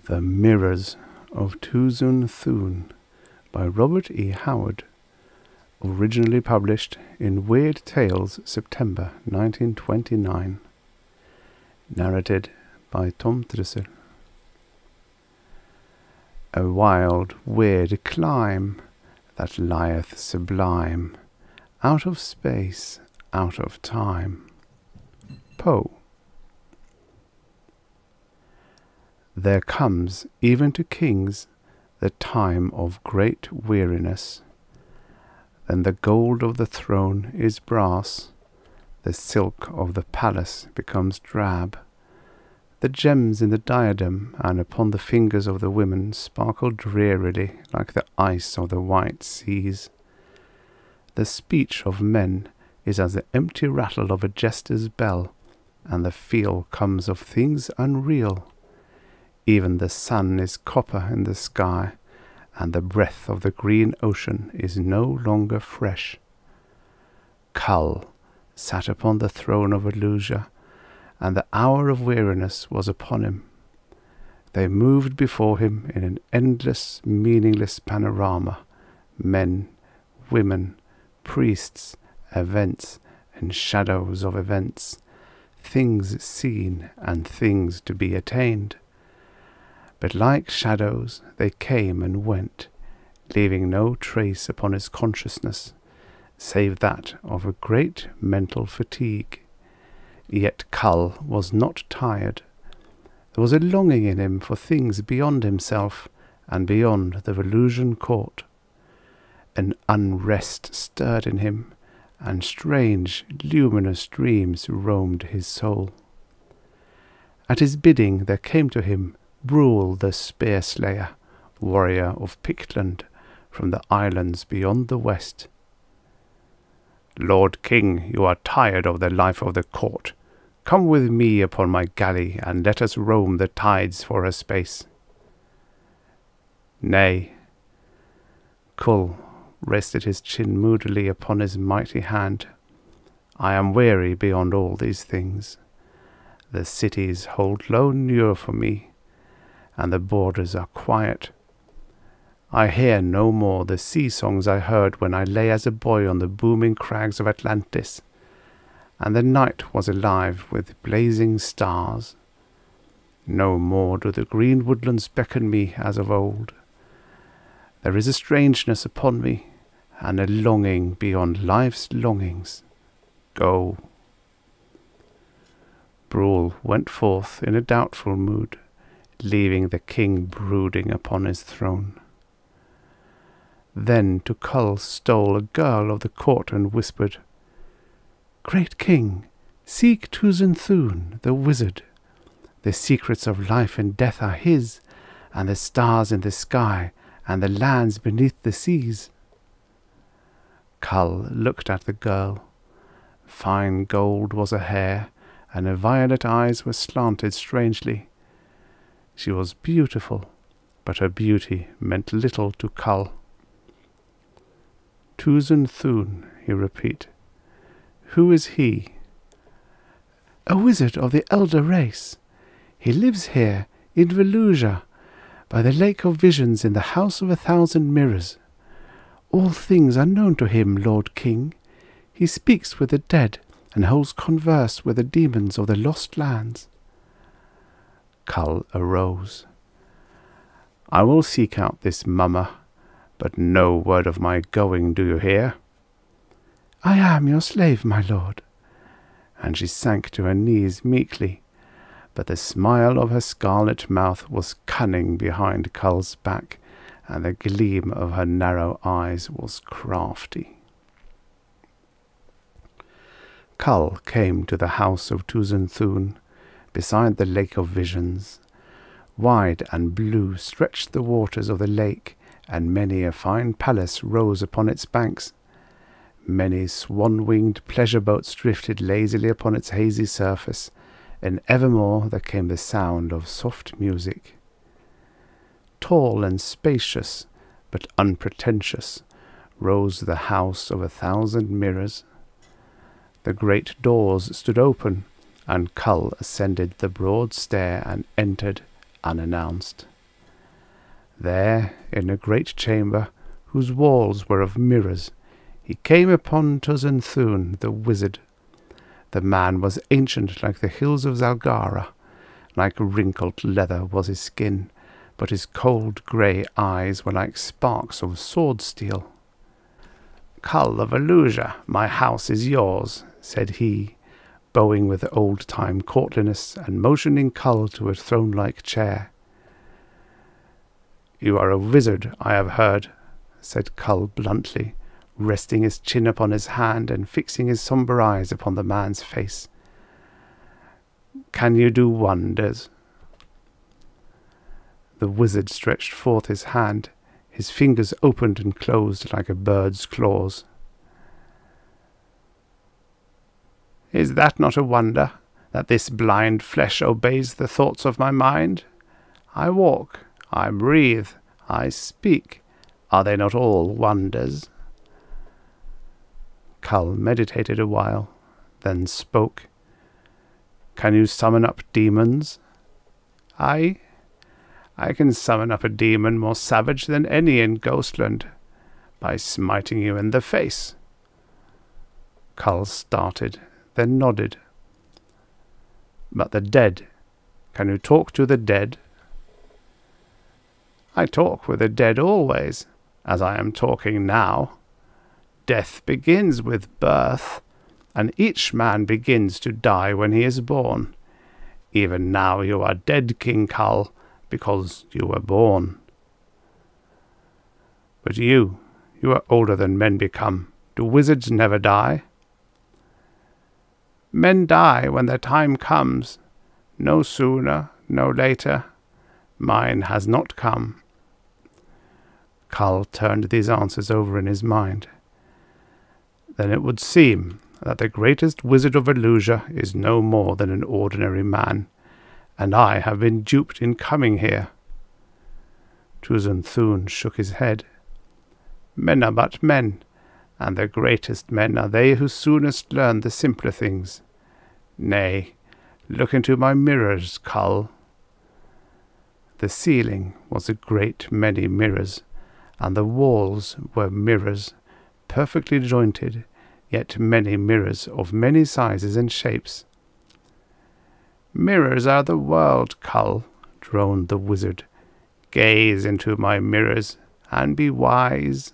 The Mirrors of Tuzun Thune by Robert E.Howard, originally published in Weird Tales, September 1929. Narrated by Trussel. A wild, weird clime that lieth sublime, out of space, out of time. Poe. There comes, even to kings, the time of great weariness. Then the gold of the throne is brass, the silk of the palace becomes drab, the gems in the diadem and upon the fingers of the women sparkle drearily like the ice of the white seas. The speech of men is as the empty rattle of a jester's bell, and the feel comes of things unreal. Even the sun is copper in the sky, and the breath of the green ocean is no longer fresh. Kull sat upon the throne of Illusia, and the hour of weariness was upon him. They moved before him in an endless, meaningless panorama, men, women, priests, events, and shadows of events, things seen and things to be attained. But like shadows they came and went, leaving no trace upon his consciousness, save that of a great mental fatigue. Yet Kull was not tired. There was a longing in him for things beyond himself and beyond the Illusion court. An unrest stirred in him, and strange, luminous dreams roamed his soul. At his bidding there came to him Brule the Spear-Slayer, warrior of Pictland, from the islands beyond the west. "Lord King, you are tired of the life of the court. Come with me upon my galley, and let us roam the tides for a space." "Nay." Kull rested his chin moodily upon his mighty hand. "I am weary beyond all these things. The cities hold no lure for me, and the borders are quiet. I hear no more the sea songs I heard when I lay as a boy on the booming crags of Atlantis, and the night was alive with blazing stars. No more do the green woodlands beckon me as of old. There is a strangeness upon me, and a longing beyond life's longings. Go." Brule went forth in a doubtful mood, leaving the king brooding upon his throne. Then to Kull stole a girl of the court and whispered, "Great king, seek Tuzun Thune, the wizard. The secrets of life and death are his, and the stars in the sky, and the lands beneath the seas." Kull looked at the girl. Fine gold was her hair, and her violet eyes were slanted strangely. She was beautiful, but her beauty meant little to Kull. "Tuzun Thune," he repeated. "Who is he?" "A wizard of the elder race. He lives here in Illusia, by the lake of visions in the house of 1,000 mirrors. All things are known to him, Lord King. He speaks with the dead and holds converse with the demons of the lost lands." Kull arose. "I will seek out this mummer, but no word of my going, do you hear?" "I am your slave, my lord." And she sank to her knees meekly, but the smile of her scarlet mouth was cunning behind Kull's back, and the gleam of her narrow eyes was crafty. Kull came to the house of Tuzun Thune, beside the lake of visions. Wide and blue stretched the waters of the lake, and many a fine palace rose upon its banks. Many swan-winged pleasure boats drifted lazily upon its hazy surface, and evermore there came the sound of soft music. Tall and spacious, but unpretentious, rose the house of 1,000 mirrors. The great doors stood open, and Kull ascended the broad stair and entered unannounced. There, in a great chamber, whose walls were of mirrors, he came upon Tuzun Thune, the wizard. The man was ancient like the hills of Zalgara. Like wrinkled leather was his skin, but his cold grey eyes were like sparks of sword steel. "Kull of Atlantis, my house is yours," said he, bowing with old-time courtliness and motioning Kull to a throne-like chair. "You are a wizard, I have heard," said Kull bluntly, resting his chin upon his hand and fixing his sombre eyes upon the man's face. "Can you do wonders?" The wizard stretched forth his hand. His fingers opened and closed like a bird's claws. "Is that not a wonder, that this blind flesh obeys the thoughts of my mind? I walk, I breathe, I speak. Are they not all wonders?" Kull meditated a while, then spoke. "Can you summon up demons?" "I can summon up a demon more savage than any in Ghostland, by smiting you in the face." Kull started, then nodded. "But the dead, can you talk to the dead?" "I talk with the dead always, as I am talking now. Death begins with birth, and each man begins to die when he is born. Even now you are dead, King Kull, because you were born. But you are older than men become. Do wizards never die?" "Men die when their time comes. No sooner, no later. Mine has not come." Kull turned these answers over in his mind. "Then it would seem that the greatest wizard of Illusia is no more than an ordinary man, and I have been duped in coming here." Tuzun Thune shook his head. "Men are but men, and the greatest men are they who soonest learn the simpler things. Nay, look into my mirrors, Kull." The ceiling was a great many mirrors, and the walls were mirrors, perfectly jointed, yet many mirrors of many sizes and shapes. "Mirrors are the world, Kull," droned the wizard. "Gaze into my mirrors, and be wise."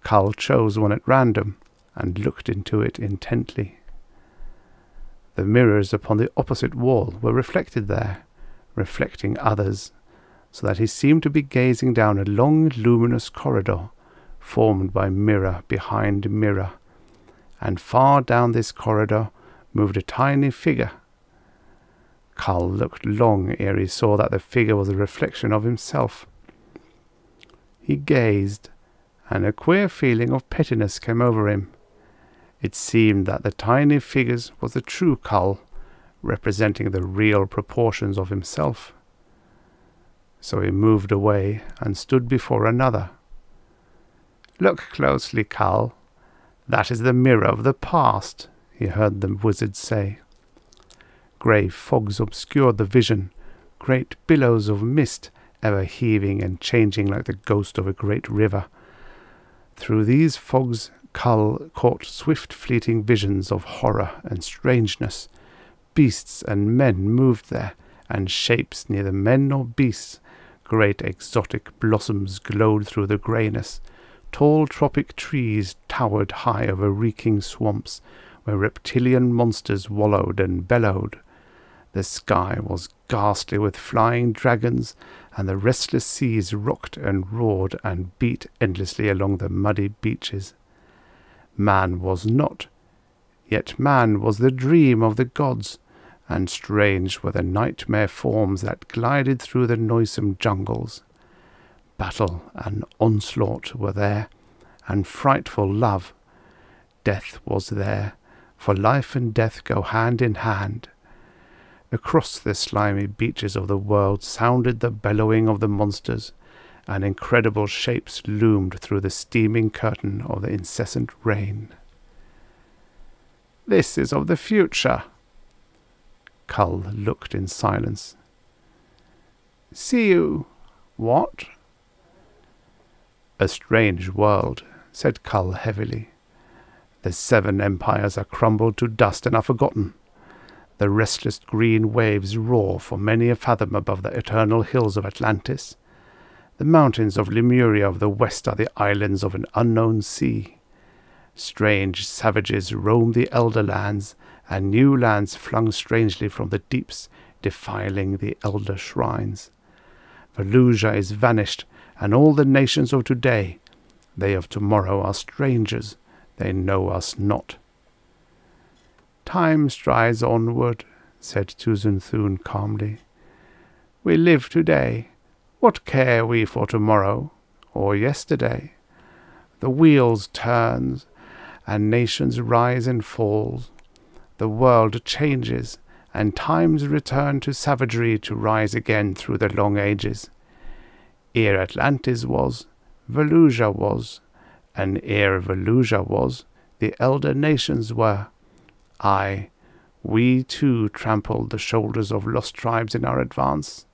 Kull chose one at random, and looked into it intently. The mirrors upon the opposite wall were reflected there, reflecting others, so that he seemed to be gazing down a long luminous corridor, formed by mirror behind mirror, and far down this corridor moved a tiny figure. Kull looked long ere he saw that the figure was a reflection of himself. He gazed, and a queer feeling of pettiness came over him. It seemed that the tiny figure was the true Kull, representing the real proportions of himself. So he moved away and stood before another. "Look closely, Kull. That is the mirror of the past," he heard the wizard say. Grey fogs obscured the vision, great billows of mist, ever heaving and changing like the ghost of a great river. Through these fogs Kull caught swift fleeting visions of horror and strangeness. Beasts and men moved there, and shapes neither men nor beasts. Great exotic blossoms glowed through the greyness. Tall tropic trees towered high over reeking swamps, where reptilian monsters wallowed and bellowed. The sky was ghastly with flying dragons, and the restless seas rocked and roared and beat endlessly along the muddy beaches. Man was not, yet man was the dream of the gods, and strange were the nightmare forms that glided through the noisome jungles. Battle and onslaught were there, and frightful love. Death was there, for life and death go hand in hand. Across the slimy beaches of the world sounded the bellowing of the monsters, and incredible shapes loomed through the steaming curtain of the incessant rain. "This is of the future." Kull looked in silence. "See you, What? A strange world, said Kull heavily. The 7 empires are crumbled to dust and are forgotten. The restless green waves roar for many a fathom above the eternal hills of Atlantis. The mountains of Lemuria of the west are the islands of an unknown sea. Strange savages roam the elder lands, and new lands flung strangely from the deeps, defiling the elder shrines. Velusia is vanished, and all the nations of today, they of tomorrow, are strangers. They know us not. Time strides onward, said Tuzun Thune calmly. We live today. What care we for tomorrow, or yesterday? The wheels turns, and nations rise and fall. The world changes, and times return to savagery to rise again through the long ages. Ere Atlantis was, Velusia was, and ere Velusia was, the elder nations were. Aye, we too trampled the shoulders of lost tribes in our advance.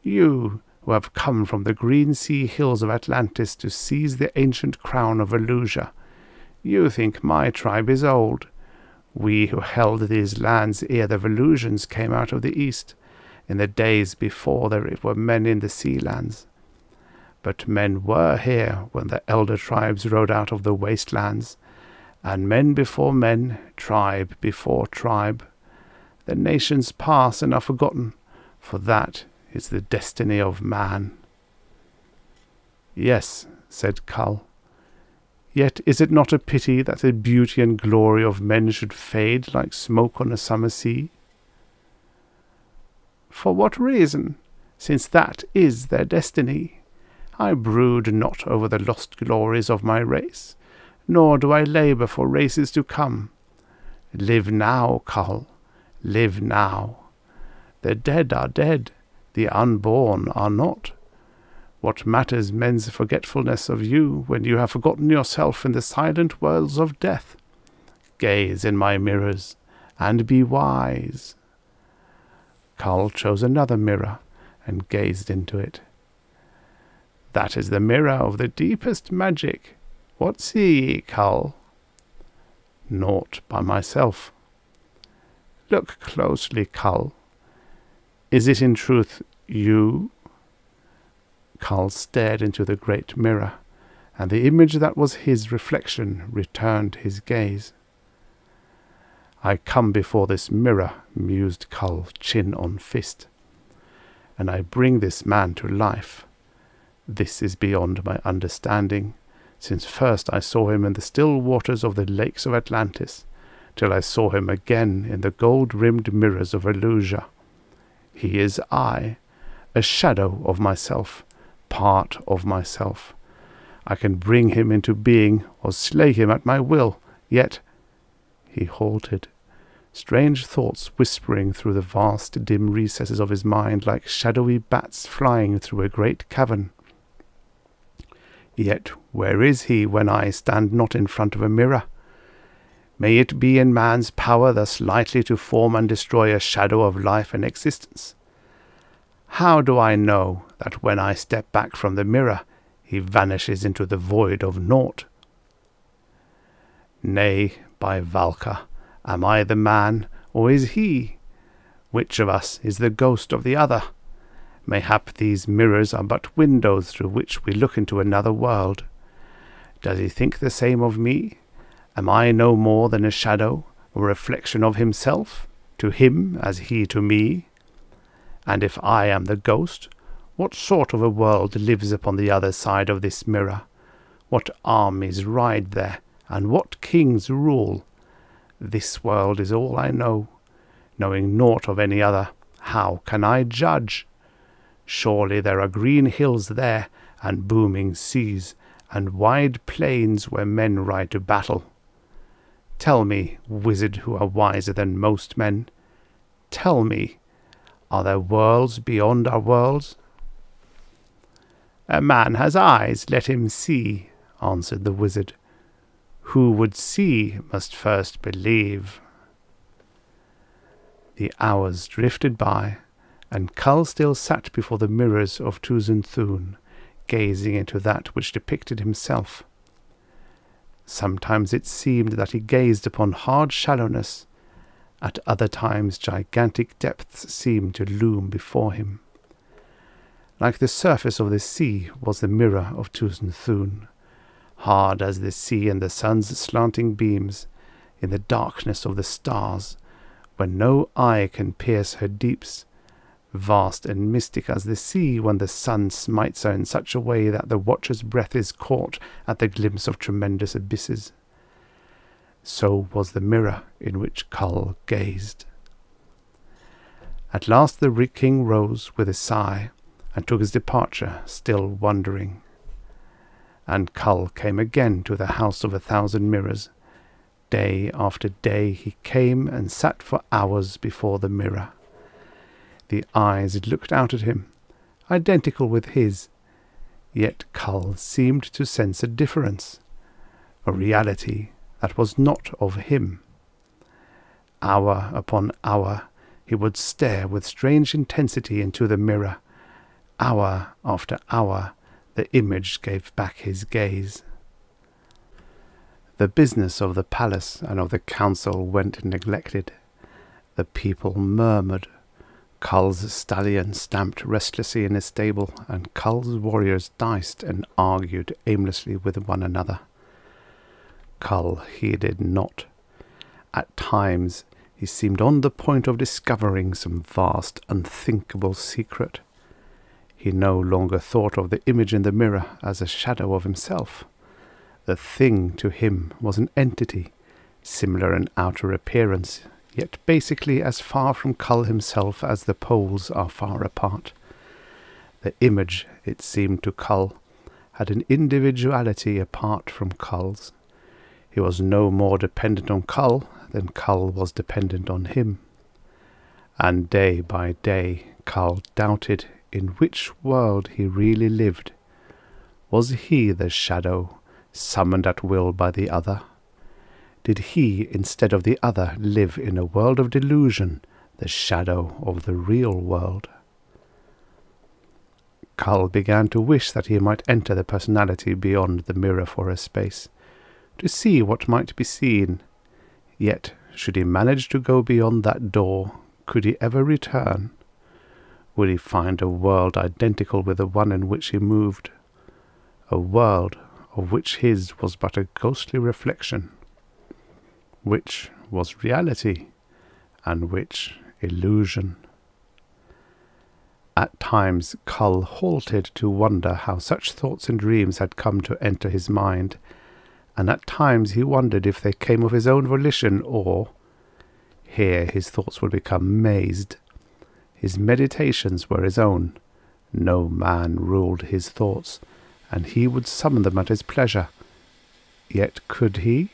You, who have come from the green sea hills of Atlantis to seize the ancient crown of Velusia, you think my tribe is old. We who held these lands ere the Velusians came out of the east, in the days before there were men in the sea lands. But men were here when the elder tribes rode out of the wastelands, and men before men, tribe before tribe. The nations pass and are forgotten, for that is the destiny of man. Yes, said Kull. Yet is it not a pity that the beauty and glory of men should fade like smoke on a summer sea? For what reason, since that is their destiny? I brood not over the lost glories of my race, nor do I labour for races to come. Live now, Kull, live now. The dead are dead, the unborn are not. What matters men's forgetfulness of you when you have forgotten yourself in the silent worlds of death? Gaze in my mirrors, and be wise. Kull chose another mirror, and gazed into it. That is the mirror of the deepest magic. What see ye, Kull? Naught by myself. Look closely, Kull. Is it in truth you? Kull stared into the great mirror, and the image that was his reflection returned his gaze. I come before this mirror, mused Kull, chin on fist, and I bring this man to life. This is beyond my understanding, since first I saw him in the still waters of the lakes of Atlantis, till I saw him again in the gold-rimmed mirrors of Velusia. He is I, a shadow of myself, part of myself. I can bring him into being or slay him at my will, yet— He halted, strange thoughts whispering through the vast dim recesses of his mind like shadowy bats flying through a great cavern. Yet where is he when I stand not in front of a mirror? May it be in man's power thus lightly to form and destroy a shadow of life and existence? How do I know that when I step back from the mirror, he vanishes into the void of naught? Nay, by Valka, am I the man, or is he? Which of us is the ghost of the other? Mayhap these mirrors are but windows through which we look into another world. Does he think the same of me? Am I no more than a shadow, a reflection of himself, to him as he to me? And if I am the ghost, what sort of a world lives upon the other side of this mirror? What armies ride there, and what kings rule? This world is all I know. Knowing naught of any other, how can I judge? Surely there are green hills there, and booming seas, and wide plains where men ride to battle. Tell me, wizard who are wiser than most men, tell me, are there worlds beyond our worlds? A man has eyes, let him see, answered the wizard. Who would see must first believe. The hours drifted by, and Kull still sat before the mirrors of Tuzun Thune, gazing into that which depicted himself. Sometimes it seemed that he gazed upon hard shallowness, at other times gigantic depths seemed to loom before him. Like the surface of the sea was the mirror of Tuzun Thune, hard as the sea and the sun's slanting beams, in the darkness of the stars, when no eye can pierce her deeps, vast and mystic as the sea when the sun smites her in such a way that the watcher's breath is caught at the glimpse of tremendous abysses. So was the mirror in which Kull gazed. At last the king rose with a sigh, and took his departure, still wondering. And Kull came again to the house of 1,000 mirrors. Day after day he came and sat for hours before the mirror. The eyes looked out at him, identical with his, yet Kull seemed to sense a difference, a reality that was not of him. Hour upon hour he would stare with strange intensity into the mirror. Hour after hour the image gave back his gaze. The business of the palace and of the council went neglected. The people murmured. Kull's stallion stamped restlessly in his stable, and Kull's warriors diced and argued aimlessly with one another. Kull heeded not. At times he seemed on the point of discovering some vast, unthinkable secret. He no longer thought of the image in the mirror as a shadow of himself. The thing to him was an entity, similar in outer appearance, yet basically as far from Kull himself as the poles are far apart. The image, it seemed to Kull, had an individuality apart from Kull's. He was no more dependent on Kull than Kull was dependent on him. And day by day Kull doubted in which world he really lived. Was he the shadow, summoned at will by the other? Did he, instead of the other, live in a world of delusion, the shadow of the real world? Kull began to wish that he might enter the personality beyond the mirror for a space, to see what might be seen. Yet, should he manage to go beyond that door, could he ever return? Would he find a world identical with the one in which he moved? A world of which his was but a ghostly reflection? Which was reality, and which illusion? At times Kull halted to wonder how such thoughts and dreams had come to enter his mind, and at times he wondered if they came of his own volition or— here his thoughts would become mazed. His meditations were his own. No man ruled his thoughts, and he would summon them at his pleasure. Yet could he?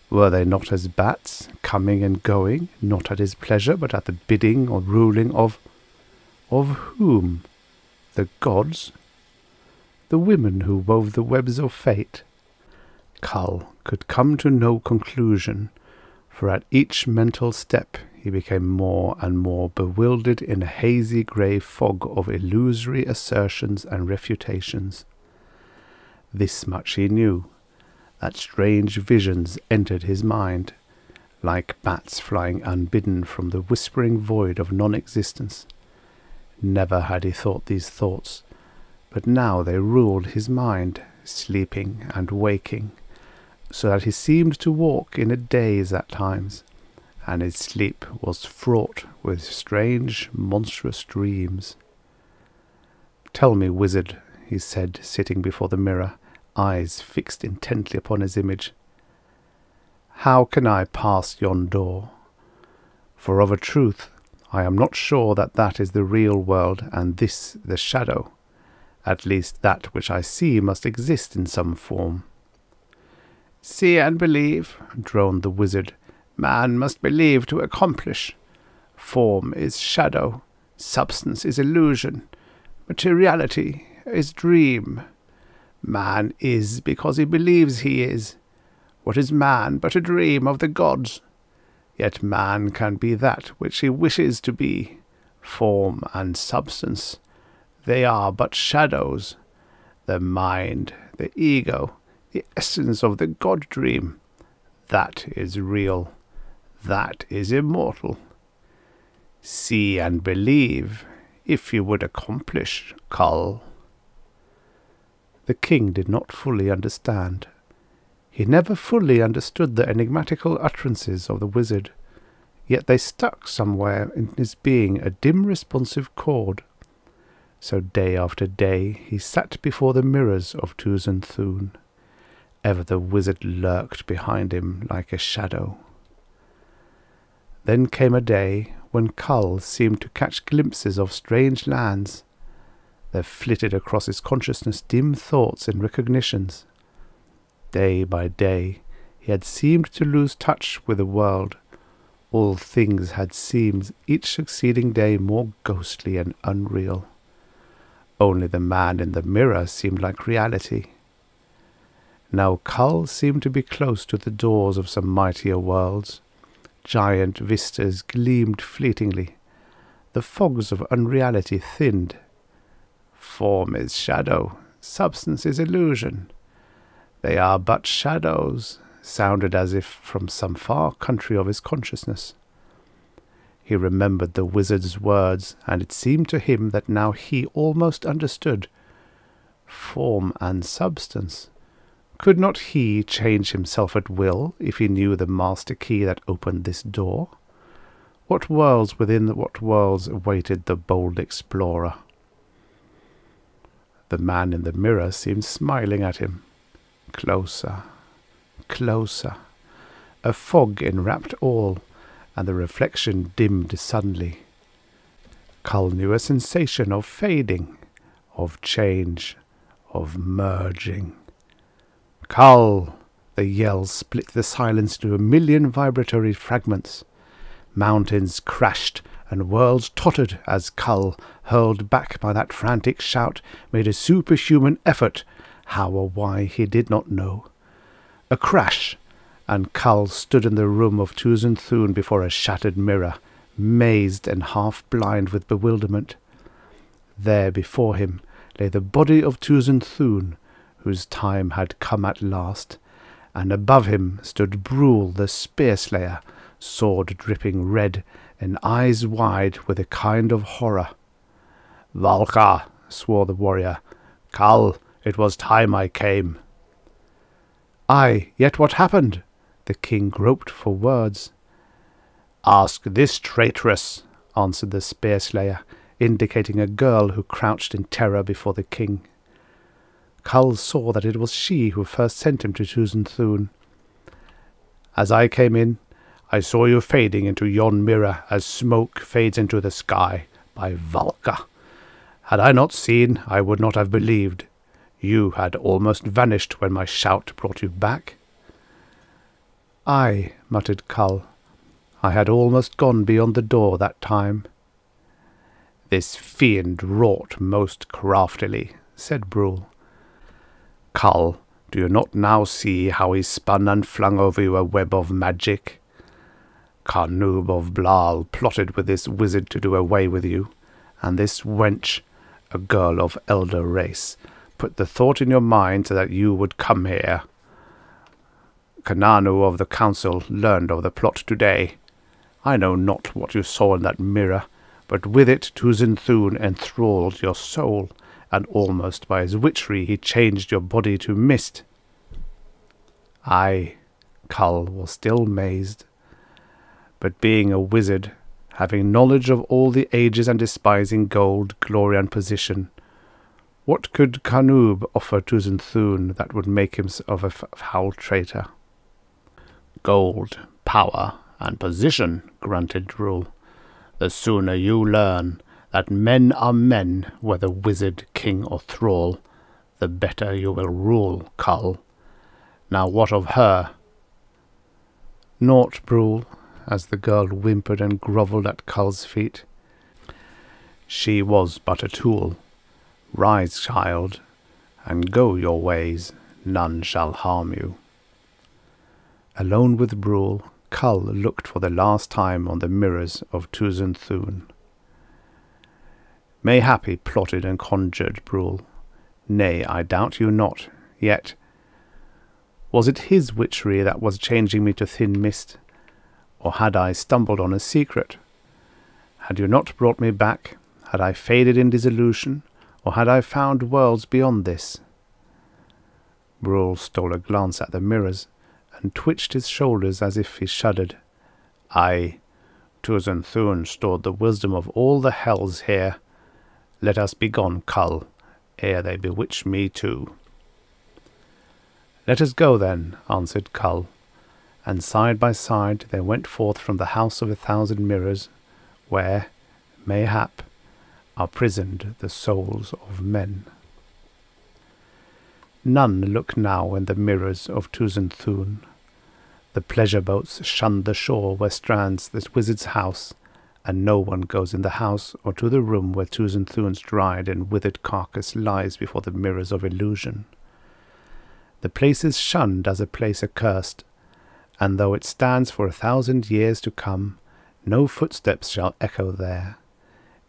Were they not as bats, coming and going, not at his pleasure, but at the bidding or ruling of whom? The gods? The women who wove the webs of fate? Kull could come to no conclusion, for at each mental step he became more and more bewildered in a hazy grey fog of illusory assertions and refutations. This much he knew, that strange visions entered his mind, like bats flying unbidden from the whispering void of non-existence. Never had he thought these thoughts, but now they ruled his mind, sleeping and waking, so that he seemed to walk in a daze at times, and his sleep was fraught with strange, monstrous dreams. "Tell me, wizard," he said, sitting before the mirror, eyes fixed intently upon his image, "how can I pass yon door? For of a truth I am not sure that that is the real world and this the shadow. At least that which I see must exist in some form." "See and believe," droned the wizard. "Man must believe to accomplish. Form is shadow, substance is illusion, materiality is dream. Man is because he believes he is. What is man but a dream of the gods? Yet man can be that which he wishes to be, Form and substance, they are but shadows. The mind, the ego, the essence of the god-dream, that is real, that is immortal. See and believe, if you would accomplish, Kull. The king did not fully understand. He never fully understood the enigmatical utterances of the wizard, yet they stuck somewhere in his being a dim responsive chord. So day after day he sat before the mirrors of Tuzun Thune. Ever the wizard lurked behind him like a shadow. Then came a day when Kull seemed to catch glimpses of strange lands. There flitted across his consciousness dim thoughts and recognitions. Day by day he had seemed to lose touch with the world. All things had seemed each succeeding day more ghostly and unreal. Only the man in the mirror seemed like reality. Now Kull seemed to be close to the doors of some mightier worlds. Giant vistas gleamed fleetingly. The fogs of unreality thinned. Form is shadow, substance is illusion. They are but shadows, sounded as if from some far country of his consciousness. He remembered the wizard's words, and it seemed to him that now he almost understood. Form and substance. Could not he change himself at will if he knew the master key that opened this door? What worlds within what worlds awaited the bold explorer? The man in the mirror seemed smiling at him. Closer, closer. A fog enwrapped all, and the reflection dimmed suddenly. Kull knew a sensation of fading, of change, of merging. Kull! The yell split the silence into a million vibratory fragments. Mountains crashed and worlds tottered as Kull, hurled back by that frantic shout, made a superhuman effort, how or why he did not know. A crash, and Kull stood in the room of Tuzun Thune before a shattered mirror, mazed and half-blind with bewilderment. There before him lay the body of Tuzun Thune, whose time had come at last, and above him stood Brule the spear-slayer, sword dripping red, and eyes wide with a kind of horror. "Valka," swore the warrior. "Kull, it was time I came." "Aye, yet what happened?" The king groped for words. "Ask this traitress," answered the spear-slayer, indicating a girl who crouched in terror before the king. Kull saw that it was she who first sent him to Tuzun Thune. "As I came in, I saw you fading into yon mirror as smoke fades into the sky. By Valka! Had I not seen, I would not have believed. You had almost vanished when my shout brought you back." "Aye," muttered Kull. "I had almost gone beyond the door that time." "This fiend wrought most craftily," said Brule. "Kull, do you not now see how he spun and flung over you a web of magic? Canoob of Blal plotted with this wizard to do away with you, and this wench, a girl of elder race, put the thought in your mind so that you would come here. Kananu of the council learned of the plot today. I know not what you saw in that mirror, but with it Tuzun Thune enthralled your soul, and almost by his witchery he changed your body to mist." Aye, Kull was still mazed. But being a wizard, having knowledge of all the ages and despising gold, glory and position, what could Canoob offer Tuzun Thune that would make him of a foul traitor? "Gold, power, and position," grunted Drule. "The sooner you learn that men are men, whether wizard, king, or thrall, the better you will rule, Kull. Now what of her?" "Naught, Brule," as the girl whimpered and grovelled at Kull's feet. "She was but a tool. Rise, child, and go your ways. None shall harm you." Alone with Brule, Kull looked for the last time on the mirrors of Tuzun Thune. Mayhap he plotted and conjured, Brule. Nay, I doubt you not. Yet, was it his witchery that was changing me to thin mist? Or had I stumbled on a secret? Had you not brought me back? Had I faded in dissolution? Or had I found worlds beyond this? Brule stole a glance at the mirrors, and twitched his shoulders as if he shuddered. Aye, Tuzun Thune stored the wisdom of all the hells here. Let us be gone, Kull, ere they bewitch me too. Let us go then, answered Kull, and side by side they went forth from the house of 1,000 mirrors, where, mayhap, are prisoned the souls of men. None look now in the mirrors of Tuzun Thune. The pleasure boats shun the shore where strands this wizard's house, and no one goes in the house or to the room where Tuzun Thune's dried and withered carcass lies before the mirrors of illusion. The place is shunned as a place accursed, and though it stands for 1,000 years to come, no footsteps shall echo there.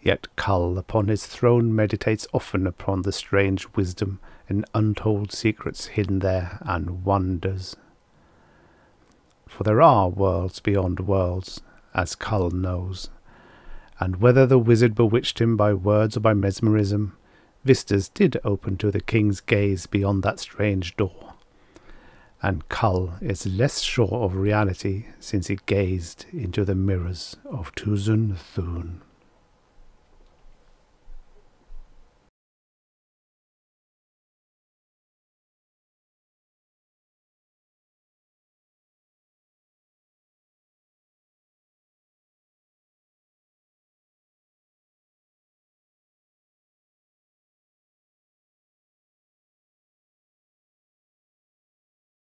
Yet Kull upon his throne meditates often upon the strange wisdom and untold secrets hidden there, and wonders. For there are worlds beyond worlds, as Kull knows, and whether the wizard bewitched him by words or by mesmerism, vistas did open to the king's gaze beyond that strange door, and Kull is less sure of reality since he gazed into the mirrors of Tuzun Thune.